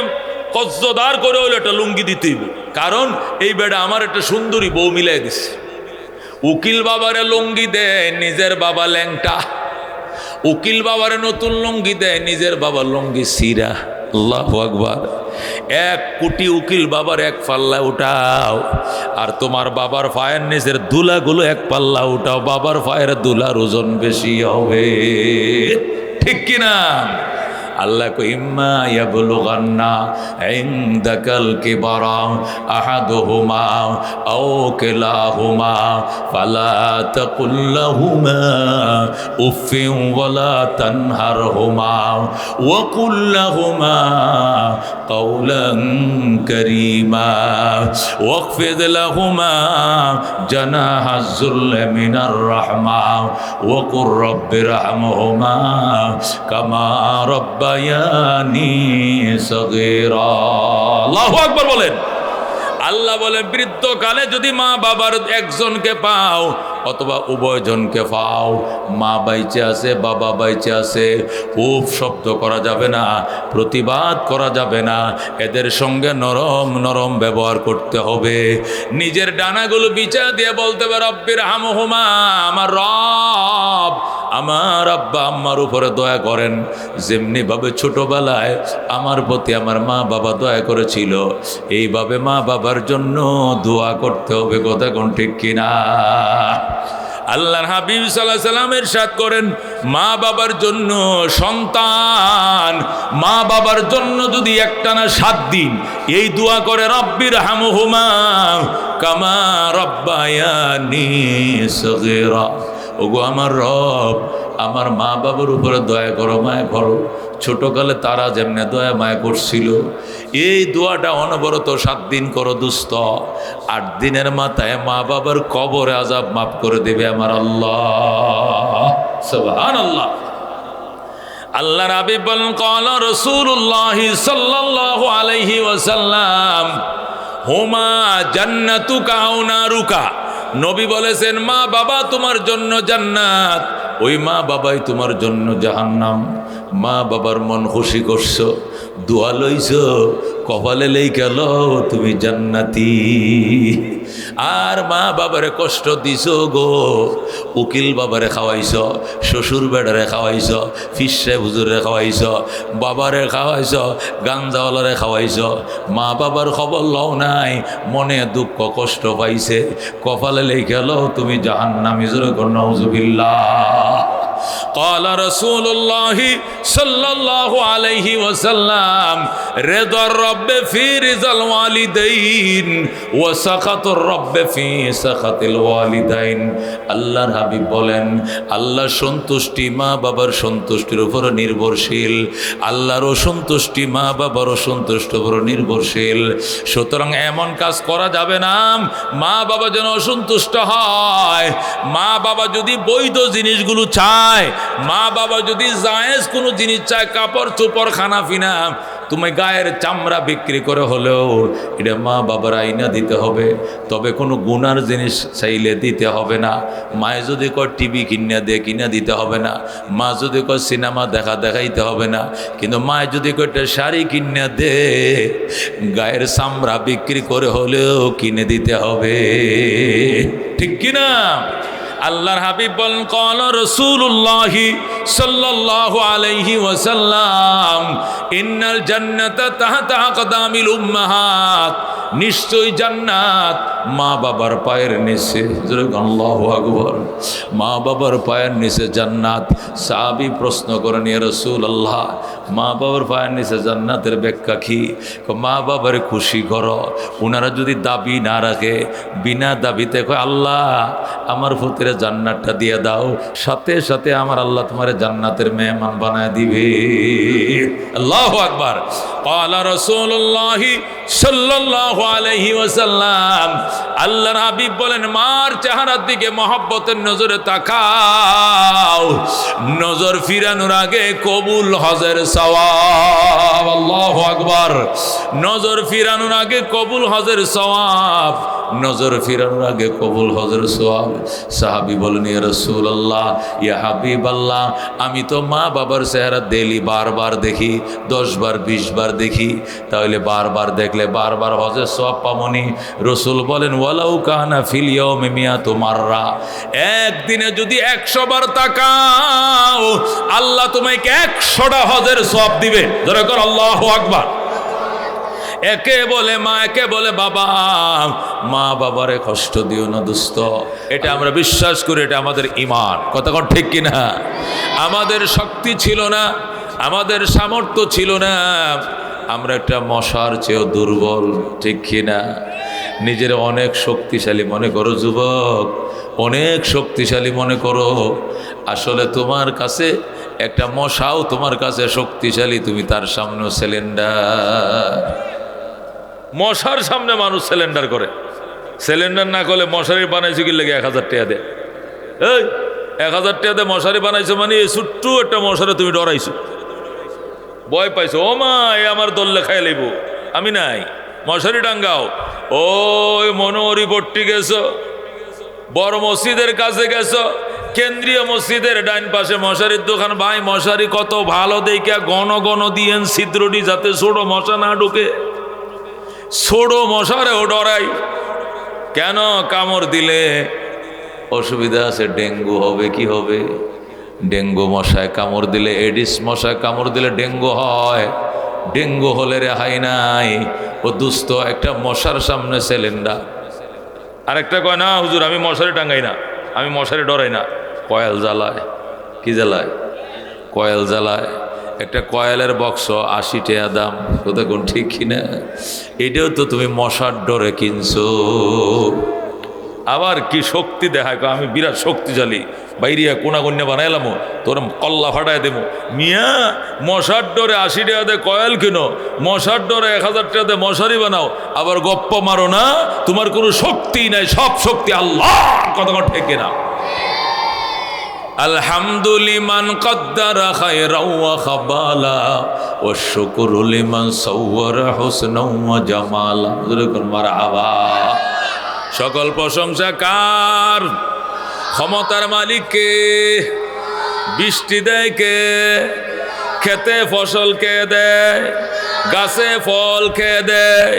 কজ্জদার করে হইলে একটা লুঙ্গি দিতেই, কারণ এই বেটা আমার একটা সুন্দরী বউ মিলাই দিচ্ছে। উকিল বাবারে লুঙ্গি দেয়, নিজের বাবা ল্যাংটা। উকিল বাবারে নতুন লুঙ্গি দেয়, নিজের বাবার লুঙ্গি সিরা। আল্লাহু আকবার। 1 কোটি উকিল বাবার এক পাল্লা উঠাও, আর তোমার বাবার পায়ের নিচের দুলাগুলো এক পাল্লা উঠাও, বাবার পায়ের দুলার ওজন বেশি হবে। ঠিক কিনা? আল্লাহ কো ইম্মা ইয়াবলুগান্না ইনদাকাল কিবারা আহাদুহুমা আও কিলাহুমা ফালা তাকুল লাহুমা উফিন ওয়ালা তানহারহুমা ওয়া কুল লাহুমা কাওলান কারীমা ওয়াখফিদ লাহুমা জানাহাজ যুল্লি মিনার রাহমা ওয়া কুর রাব্বিরহামহুমা কামা রব্বায়ানি সগীরা। আল্লাহু আকবার বলেন। আল্লাহ বলেন বৃদ্ধকালে যদি মা বাবার একজনকে পাও অথবা উভয়জনকে পাও, মা বাইচে আছে, বাবা বাইচে আছে, উফ শব্দ করা যাবে না, প্রতিবাদ করা যাবে না, এদের সঙ্গে নরম নরম ব্যবহার করতে হবে। নিজের ডানাগুলো বিছা দিয়ে বলতে হবে রব্বির হামহুমা, আমার রব আমার আব্বা আম্মার উপরে দয়া করেন, যেমনিভাবে ছোটবেলায় আমার প্রতি আমার মা বাবা দয়া করেছিল, এইভাবে মা বাবার জন্য দোয়া করতে হবে। কথা কোন ঠিক কিনা? আল্লাহর হাবিব সাল্লাল্লাহু আলাইহি ওয়াসাল্লাম ইরশাদ করেন, মা বাবার জন্য সন্তান মা বাবার জন্য যদি একটানা 7 দিন এই দোয়া করে, রব্বির হামহুমা কামা রব্বায়ানি সগীরা, ওগো আমার রব আমার মা বাবার উপরে দয়া করো, মায়া করো, ছোটকালে তারা যেমনে দয়া মায়া করছিল। এই দোয়াটা অনবরত 7 দিন করো দুস্থ, 8 দিনের মাথায় মা বাবার কবরে আযাব মাফ করে দেবে আমার আল্লাহ। সুবহানাল্লাহ। আল্লাহর হাবিব বলেন, ক্বালা রাসূলুল্লাহ সাল্লাল্লাহু আলাইহি ওয়াসাল্লাম হুমা জান্নাতুকা আও নারুকা, নবী বলেছেন মা বাবা তোমার জন্য জান্নাত, ওই মা বাবাই তোমার জন্য জাহান্নাম। মা বাবার মন খুশি করছো, দোয়া লইছো, কপালে লেই গেল তুমি জান্নাতি। আর মা বাবারে কষ্ট দিছো গো, উকিল বাবারে খাওয়াইছ, শ্বশুর বেড়ারে খাওয়াইছ, ফিসে হুজুরে খাওয়াইছ, বাবারে খাওয়াইছ, গাঞ্জাওয়ালারে খাওয়াইছ, মা বাবার খবর লও নাই, মনে দুঃখ কষ্ট পাইছে, কপালে লেই গেল তুমি জাহান্নামী। জোরে কর নাউজুবিল্লাহ। قال رسول الله صلى الله عليه وسلم رضا الرب في رضا الوالدين وسخط الرب في سخط الوالدين। আল্লাহর হাবিব বলেন আল্লাহর সন্তুষ্টি মা বাবার সন্তুষ্টির উপর নির্ভরশীল, আল্লাহর অসন্তুষ্টি মা বাবার অসন্তুষ্টির উপর নির্ভরশীল। সুতরাং এমন কাজ করা যাবে না মা বাবা যেন অসন্তুষ্ট হয়। মা বাবা যদি বৈধ জিনিসগুলো চায়, মা বাবা যদি জায়েজ কোনো জিনিস চায়, কাপড় চোপড় খানা পিনা, তুমি গায়ের চামড়া বিক্রি করে হলেও এটা মা বাবার আইনা দিতে হবে। তবে কোনো গুনার জিনিস চাইলে দিতে হবে না। মায়ে যদি কয় টিভি কিনা দিতে হবে না। মা যদি কয় সিনেমা দেখাইতে হবে না। কিন্তু মায়ে যদি কয় একটা শাড়ি কিনে দে, গায়ের চামড়া বিক্রি করে হলেও কিনে দিতে হবে, ঠিক কিনা? আল্লাহর হাবিব বলেন ক্বালা রাসূলুল্লাহ সাল্লাল্লাহু আলাইহি ওয়াসাল্লাম ইন্নাল জান্নাতা তাহতা আকদামিল উম্মাহাত, নিশ্চয়ই জান্নাত মা বাবার পায়ের নিচে। আল্লাহু আকবার। মা বাবার পায়ের নিচে জান্নাত। সাহাবী প্রশ্ন করেন ইয়া রাসূলুল্লাহ, মা বাবার পায়ের নিচে জান্নাতের ব্যাখ্যা কি? মা বাবার খুশি করো, ওনারা যদি দাবি না রাখে, বিনা দাবিতে কয় আল্লাহ আমার পুত্রের জান্নাতটা দিয়ে দাও, সাথে সাথে আমার আল্লাহ তোমার জান্নাতের মেহমান বানায় দিবে। আল্লাহু আকবার। ক্বালা রাসূলুল্লাহ সাল্লাল্লাহু আলাইহি ওয়াসাল্লাম, আল্লাহর হাবিব বলেন মার চেহারার দিকে মহব্বতের নজরে তাকাও, নজর ফিরানোর আগে কবুল হজের সওয়াব। আল্লাহু আকবার। নজর ফিরানোর আগে কবুল হজের সওয়াব, নজর ফিরানোর আগে কবুল হজের সওয়াব। সাহাবী বলেন ইয়া রাসূলুল্লাহ, ইয়া হাবিবাল্লাহ, আমি তো মা বাবার চেহারা ডেইলি বারবার দেখি, 10 বার 20 বার দেখি, তাহলে বারবার দেখলে বারবার হজের সওয়াব পামনি? রাসূল বলেন ওয়ালাউ কানা ফিল ইয়াউমি মিয়াতু মাররা, একদিনে যদি 100 বার তাকাও আল্লাহ তোমাকে 100টা হজের সওয়াব দিবে। জোরে কর আল্লাহু আকবার। একে বলে মা, একে বলে বাবা। মা বাবারে কষ্ট দিও না দোস্ত, এটা আমরা বিশ্বাস করি, এটা আমাদের ঈমান। কথা কোন ঠিক কিনা? আমাদের শক্তি ছিল না, আমাদের সামর্থ্য ছিল না, আমরা একটা মশার চেয়েও দুর্বল, ঠিক কিনা? নিজের অনেক শক্তিশালী মনে করো যুবক, অনেক শক্তিশালী মনে করো। আসলে তোমার কাছে একটা মশাও তোমার কাছে শক্তিশালী, তুমি তার সামনে সিলিন্ডার। মশার সামনে মানুষ সিলিন্ডার করে, সিলিন্ডার না করলে মশারি বানাইছো কি লেগে 1000 টাকা দে। এই 1000 টাকা দে মশারি বানাইছো মানে এই ছোট্ট একটা মশারে তুমি ডরাইছো, ভয় পাইছো, ও মা এ আমার দল্লে খাই লইব, আমি নাই, মশারি টাঙ্গাও। ওই মনোহরি পট্টি গেছো, বড় মসজিদের কাছে গেছো, কেন্দ্রীয় মসজিদের ডাইন পাশে মশারির দোকান, ভাই মশারি কত ভালো দেখে ঘন ঘন দিয়েন ছিদ্রটি যাতে ছোট মশা না ঢুকে। ছোট মশারেও ডরাই কেন? কামড় দিলে অসুবিধা আছে, ডেঙ্গু হবে। কি হবে? ডেঙ্গু মশায় কামড় দিলে, এডিস মশায় কামড় দিলে ডেঙ্গু হয়। ডেঙ্গু হলে রেহাই নাই। ও দুস্থ একটা মশার সামনে সিলিন্ডার। আরেকটা কয় না হুজুর আমি মশারি টাঙ্গাই না, আমি মশারি ডরাই না। কয়েল জ্বালায়। কি জ্বালায়? কয়েল জ্বালায়। একটা কয়েলের বক্স 80 টাকা দাম। কোথায় কোন ঠিক কিনা? এটাও তো তুমি মশার ডরে কিনছো। আবার কি শক্তি দেখায়, আমি বিরাট শক্তিশালী, বাইরিয়া কোনা কন্যা বানাইলাম, তোর কল্লা ফাটাই দেবো। মিয়া মশার ডরে 80 টাকা দিয়ে কয়েল কিনো, মশার ডরে 1000 টাকা দিয়ে মশারি বানাও, আবার গপ্প মারো না, তোমার কোনো শক্তি নাই, সব শক্তি আল্লাহর। কথা ঠিক না? আলহামদুলিমান কদ্দারা খায়রাও ওয়া খাবালা ওয়া শুকরু লিমান সাওয়ারা হুসনাও ওয়া জামালা। মারহাবা। সকল প্রশংসা কার? ক্ষমতার মালিক কে? বৃষ্টি দেয় কে? খেতে ফসল কে দেয়? গাছে ফল কে দেয়?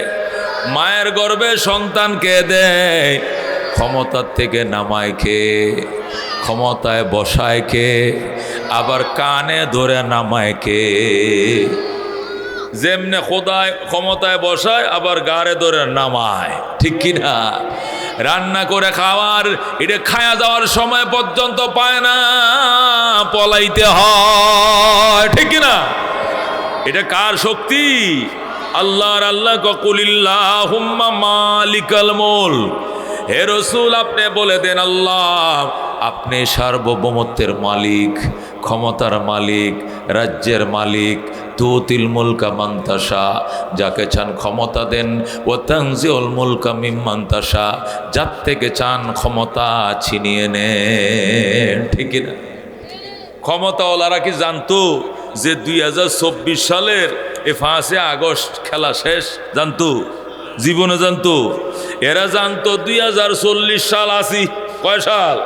মায়ের গর্ভে সন্তান কে দেয়? ক্ষমতার থেকে নামায় কে? ক্ষমতায় বসায় কে? আবার কানে ধরে নামায় কে? যেমনে খোদায় ক্ষমতায় বসায় আবার গাড়ে ধরে নামায়, ঠিক কিনা? রান্না করে খাওয়ার এটা খায়া যাওয়ার সময় পর্যন্ত পায় না, পলাইতে হয়, ঠিক কিনা? এটা কার শক্তি? আল্লাহর। আল্লাহ কুলিল্লাহুম্মা মালিকাল মুলক, হে রাসূল আপনি বলে দেন আল্লাহ আপনি সার্বভৌমত্বের মালিক, ক্ষমতার মালিক, রাজ্যের মালিক। তুতিল মুলকা মান তাশা, যাকে চান ক্ষমতা দেন। ও তানজিউল মুলকা মিম্মান তাশা, যার থেকে চান ক্ষমতা ছিনিয়ে নেন, ঠিক না? ক্ষমতাওয়ালারা কি জানতো যে 2024 সালের 5 আগস্ট খেলা শেষ? জানতো? জীবনে জানতো? এরা জানতো 2040 সাল আসি। কয় সাল?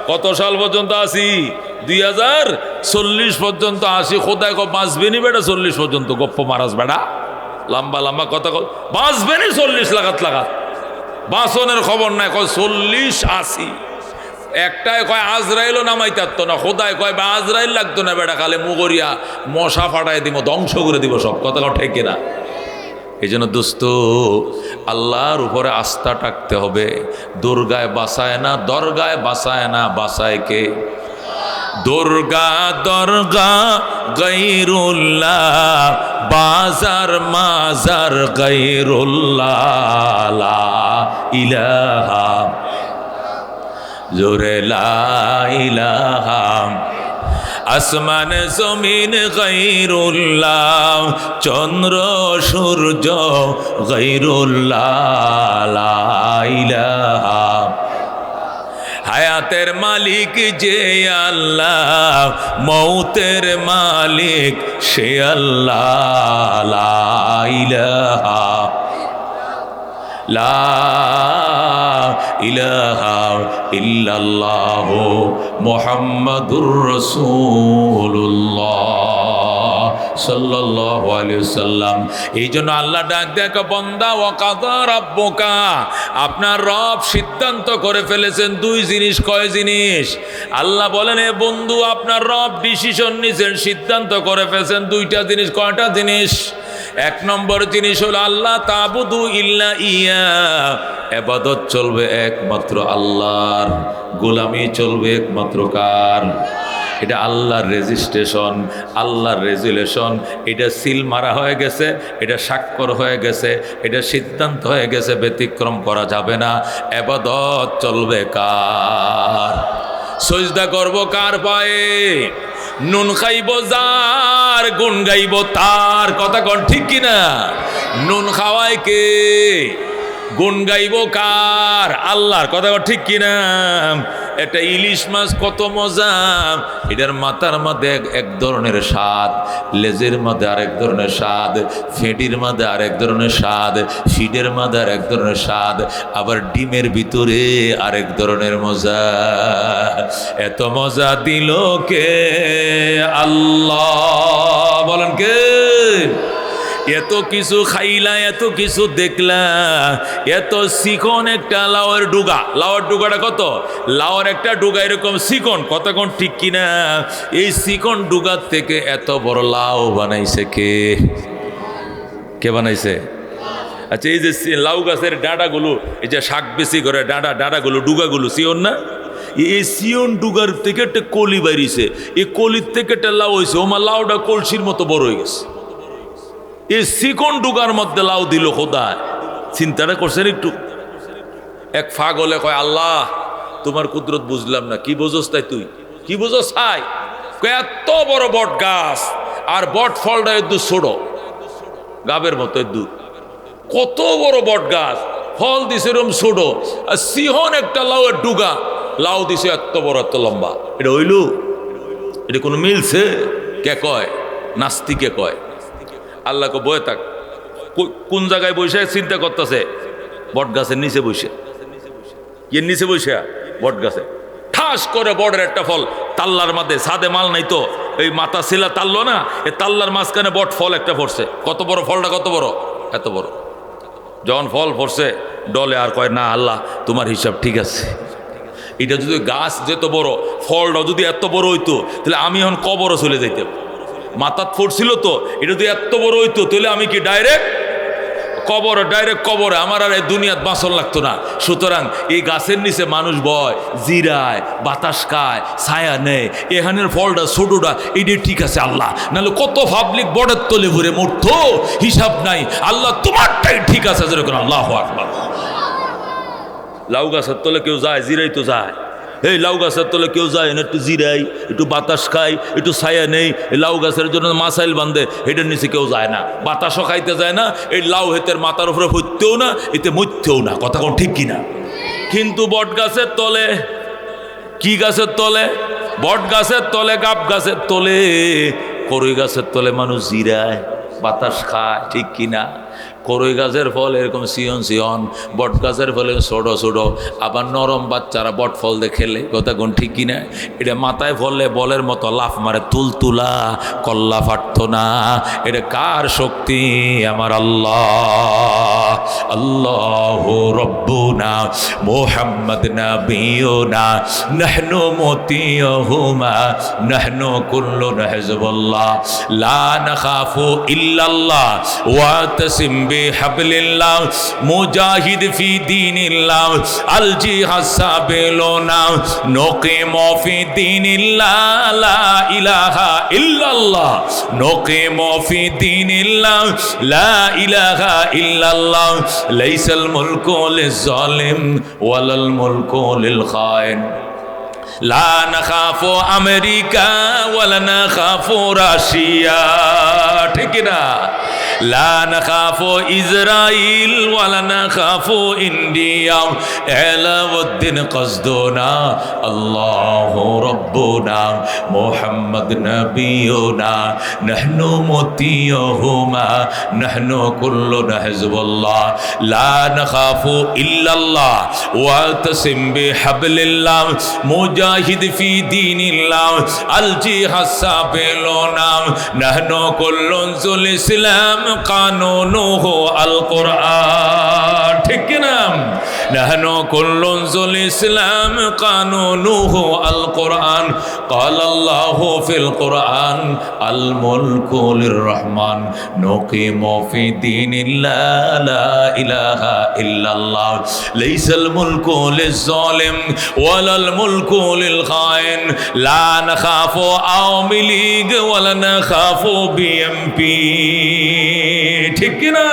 কত সাল পর্যন্ত আসি? 2040 পর্যন্ত আসি। খোদায় বাঁচবেনি বেটা 40 পর্যন্ত? গপ্প মারাস বেটা, লম্বা লম্বা কথা বাঁচবেনি 40 লাগাত লাগাত। বাঁচনের খবর নাই, কয় 40 আসি। একটাই কয় আজরাইলও নামাই থাকতো না। খোদায় কয় বা আজরাইল লাগতো না বেটা, খালে মুগরিয়া মশা ফাটাই দিব, ধ্বংস করে দিব সব। কথা ঠিক কিনা? এই জন্য দোস্ত আল্লাহর উপরে আস্থা রাখতে হবে। দুর্গায় বাসায় না, দরগায় বাসায় না, বাসায় কে? দুর্গা দরগা গায়রুল্লাহ, বাজার মাজার গায়রুল্লাহ, লা ইলাহা, জোরে লা ইলাহা। আসমান জমিন গায়রুল্লাহ, চন্দ্র সূর্য গায়রুল্লাহ, লা ইলাহা। হায়াতের মালিক যে আল্লাহ, মৌতের মালিক সে আল্লাহ, লা ইলাহা, লা ইলাহা ইল্লাল্লাহু মুহাম্মাদুর রাসূলুল্লাহ সাল্লাল্লাহু আলাইহি ওয়াসাল্লাম। এই জন্য আল্লাহ ডাক দেখো, বান্দা ওয়া কাযা রাব্বুকা, আপনার রব সিদ্ধান্ত করে ফেলেছেন 2 জিনিস। কয় জিনিস? আল্লাহ বলেন এ বন্ধু আপনার রব ডিসিশন নিয়েছেন, সিদ্ধান্ত করে ফেলেছেন 2টা জিনিস। কয়টা জিনিস? 1 নম্বর জিনিস হলো আল্লাহ তাবুদু ইল্লা ইয়া, ইবাদত চলবে একমাত্র আল্লাহর, গোলামি চলবে একমাত্র কার? এটা আল্লাহর রেজিস্ট্রেশন, আল্লাহর রেজুলেশন। এটা সিল মারা হয়ে গেছে, এটা স্বাক্ষর হয়ে গেছে, এটা সিদ্ধান্ত হয়ে গেছে, ব্যতিক্রম করা যাবে না। ইবাদত চলবে কার? সজদা করব কার পায়ে? নুন খাইব যার, গুণ গাইব তার। কথা কন ঠিক কিনা? নুন খাওয়ায় কে? গুণ গাইব কার? আল্লাহর। কথা ঠিক কিনা? একটা ইলিশ মাছ কত মজা, এটার মাথার মধ্যে এক ধরনের স্বাদ, লেজের মধ্যে আরেক ধরনের স্বাদ, ফেটির মধ্যে আরেক ধরনের স্বাদ, ফিডের মধ্যে আরেক ধরনের স্বাদ, আবার ডিমের ভিতরে আরেক ধরনের মজা। এত মজা দিল কে? আল্লাহ। বলেন কে? এত কিছু খাইলা, এত কিছু দেখলা, এত চিকন একটা লাউয়ের ডুগা। লাউয়ের ডুগাটা কত? লাউয়ের একটা ডুগা এরকম চিকন। কতক্ষণ ঠিক কিনা? এই চিকন ডুগার থেকে এত বড় লাউ বানাইছে কে? কে বানাইছে? আচ্ছা, এই যে লাউ গাছের ডাঁটাগুলো, এই যে শাক বেশি করে ডাঁটাগুলো, ডুগাগুলো সিয়ন না? এই সিয়ন ডুগার থেকে একটা কলি বাড়িছে, এই কলির থেকে একটা লাউ হয়েছে। ওমা লাউটা কলসির মতো বড় হয়ে গেছে। এই চিকন ডুগার মধ্যে লাউ দিল খোদা। চিন্তাটা করছেন একটু? এক পাগলে কয় আল্লাহ তোমার কুদরত বুঝলাম না। কি বুঝোস তাই? তুই কি বুঝোস? ছাই এত বড় বট গাছ, আর বট ফলটা একটু ছোট, গাবের মতো একটু। কত বড় বট গাছ, ফল দিছে এরকম ছোট, আর সিহন একটা লাউয়ের ডুগা, লাউ দিছে এত বড়, এত লম্বা। এটা হইল? এটা কোনো মিলছে? কে কয়? নাস্তিকে কয়। আল্লাহকে বয়ে থাক। কোন জায়গায় বসে চিন্তা করতেছে? বট গাছের নিচে বসে। এর নিচে বসে বট গাছে ঠাস করে বড়ের একটা ফল তাল্লার মাঝে সাদে মাল নাই তো এই মাথা শিলা তাল্লো না এই তাল্লার মাঝখানে বট ফল একটা পড়ছে কত বড় ফলটা কত বড় এত বড় যখন ফল পড়ছে ডলে আর কয় না আল্লাহ তোমার হিসাব ঠিক আছে এটা যদি গাছ যেত বড় ফলটা যদি এত বড় হইতো তাহলে আমি এখন কবরও চলে যাইতাম মাথাত পড়ছিল তো এটা যদি এত বড় হইতো তাহলে আমি কি ডাইরেক্ট কবরে আমার আর এই দুনিয়াত বাঁচন লাগতো না। সুতরাং এই গাছের নিচে মানুষ বয় জিরায় বাতাস খায় ছায়া নেয় এখানের ফলটা ছোটটা এইটাই ঠিক আছে আল্লাহ নাহলে কত পাবলিক বড়ের তলে ঘুরে মরতো হিসাব নাই আল্লাহ তোমারটাই ঠিক আছে যেরকম আল্লাহু আকবার। লাউ গাছের তলে কেউ যায় জিরাই তো যায় এই লাউ গাছের তলে কেউ যায় না একটু জিরাই একটু বাতাস খায় একটু ছায়া নেই এই লাউ গাছের জন্য মাসাইল বান্ধে এটার নিচে কেউ যায় না বাতাসও খাইতে যায় না এই লাউ হেতের মাথার উপরে হইতেও না এতে মরতেও না কথা কোন ঠিক কিনা। কিন্তু বট গাছের তলে কি গাছের তলে বট গাছের তলে গাব গাছের তলে করই গাছের তলে মানুষ জিরায় বাতাস খায় ঠিক কিনা। করই গাছের ফল এরকম সিয়ন সিয়ন বট গাছের ফলে ছোটো ছোটো আবার নরম বাচ্চারা বট ফল দিয়ে খেলে কথা কোন ঠিক কিনা। এটা মাথায় ফললে বলের মতো লাফ মারে তুলতুলা কল্লা ফাটত না এটা কার শক্তি আমার আল্লাহ আল্লাহ রব্বুনা মুহাম্মদ নবিয়ুনা নাহনু মুতিয়ুহুমা নাহনু কুল্লুনা হিজবুল্লাহ লা নাখাফু ইল্লাল্লাহ ওয়া তাসিম বিহাবলিল্লাহ মুজাহিদ ফি দীনিল্লাহ আল জিহাদ সাবিলুনা নুকিমু ফি দীনিল্লাহ লা ইলাহা ইল্লাল্লাহ নুকিমু ফি দীনিল্লাহ লা ইলাহা ইল্লাল্লাহ লাইসাল মুলকু লিজ-জালিম ওয়ালাল মুলকু লিল খাইন লা নাখাফু আমেরিকা ওয়ালা নাখাফু রাশিয়া ঠিক না লা নাখাফু ইসরাইল ওয়ালা নাখাফু ইন্ডিয়া আলাউদ্দিন কসদুনা আল্লাহু রাব্বুনা মুহাম্মদ নবিয়ুনা নাহনু মুতিয়ুহুমা নাহনু কুল্লুনা হিজবুল্লাহ লা নাখাফু ইল্লাল্লাহ ওয়া তাসিম বিহাবলিল্লাহ মুজাহিদ ফি দীনিল্লাহ আল জিহাদ সাবিলুনা নাহনু কুল্লুল ইসলাম কানুনুহু আল কুরআন ঠিক না নাহনু কুল্লুল ইসলাম কানুনুহু আল কুরআন قال الله في القرآن الملك للرحمن نقيم في دين الله لا إله إلا الله ليس الملك للظالم ولا الملك للخائن لا نخاف عوامي ليগ ولا نخاف BNP ঠিক না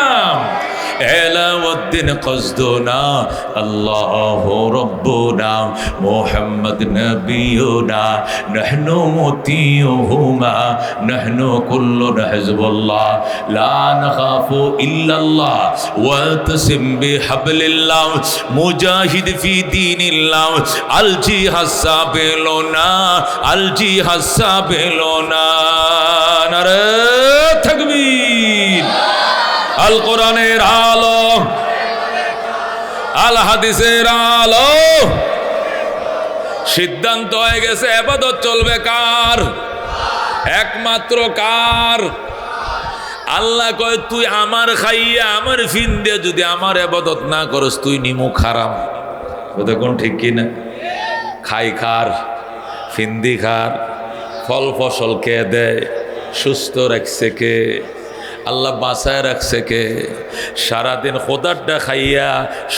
আলাউদ্দিন কসদুনা আল্লাহু রাব্বুনা মুহাম্মদ নবিয়ুনা নাহনু মুতিয়ুহুমা নাহনু কুল্লুনা হিজবুল্লাহ লা নাখাফু ইল্লাল্লাহ ওয়া তাসিম বিহাবলিল্লাহ মুজাহিদ ফি দীনিল্লাহ আল জিহাদ সাবিলুনা আল জিহাদ সাবিলুনা নারে তাকবীর আল কোরআনের আলো আল হাদিসের আলো সিদ্ধান্ত হয়ে গেছে ইবাদত চলবে কার একমাত্র কার আল্লাহ কয় তুই আমার খাইয়া আমার ফিন দিয়ে যদি আমার ইবাদত না করস তুই নিমুখ হারাম কথা কোন ঠিক কিনা খাই খার ফিন্দি খার ফল ফসল কে দেয় সুস্থ রাখছে কে আল্লাহ বাঁচায় রাখছে কে সারাদিন খোদারটা খাইয়া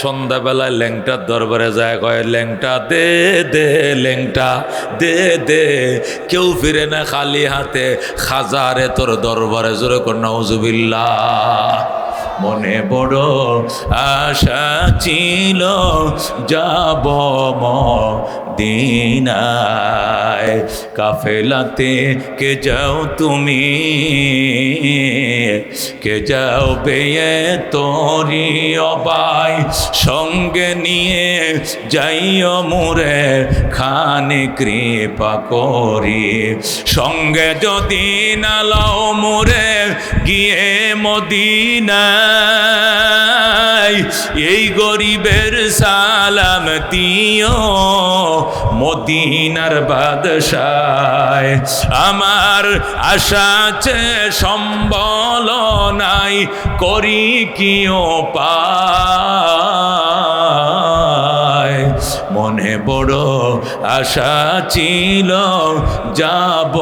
সন্ধ্যাবেলায় ল্যাংটার দরবারে যায় কয় ল্যাংটা দে দে ল্যাংটা দে দে কেউ ফিরে না খালি হাতে খাজারে তোর দরবারে জোরে কর নাউজুবিল্লাহ মনে বড় আশা ছিল যাব মদিনায়। কাফেলাতে কে যাও তুমি, কে যাও বেয়ে তোরি অবাই, সঙ্গে নিয়ে যাইও মুরে খানে কৃপা করি। সঙ্গে যদি না লও মুরে গিয়ে মদিনায়, এই গরিবের সালাম দিও মদিনার বাদশায়। আমার আশা আছে সম্বল নাই, করি কি উপায়। মনে বড় আশা ছিল যাব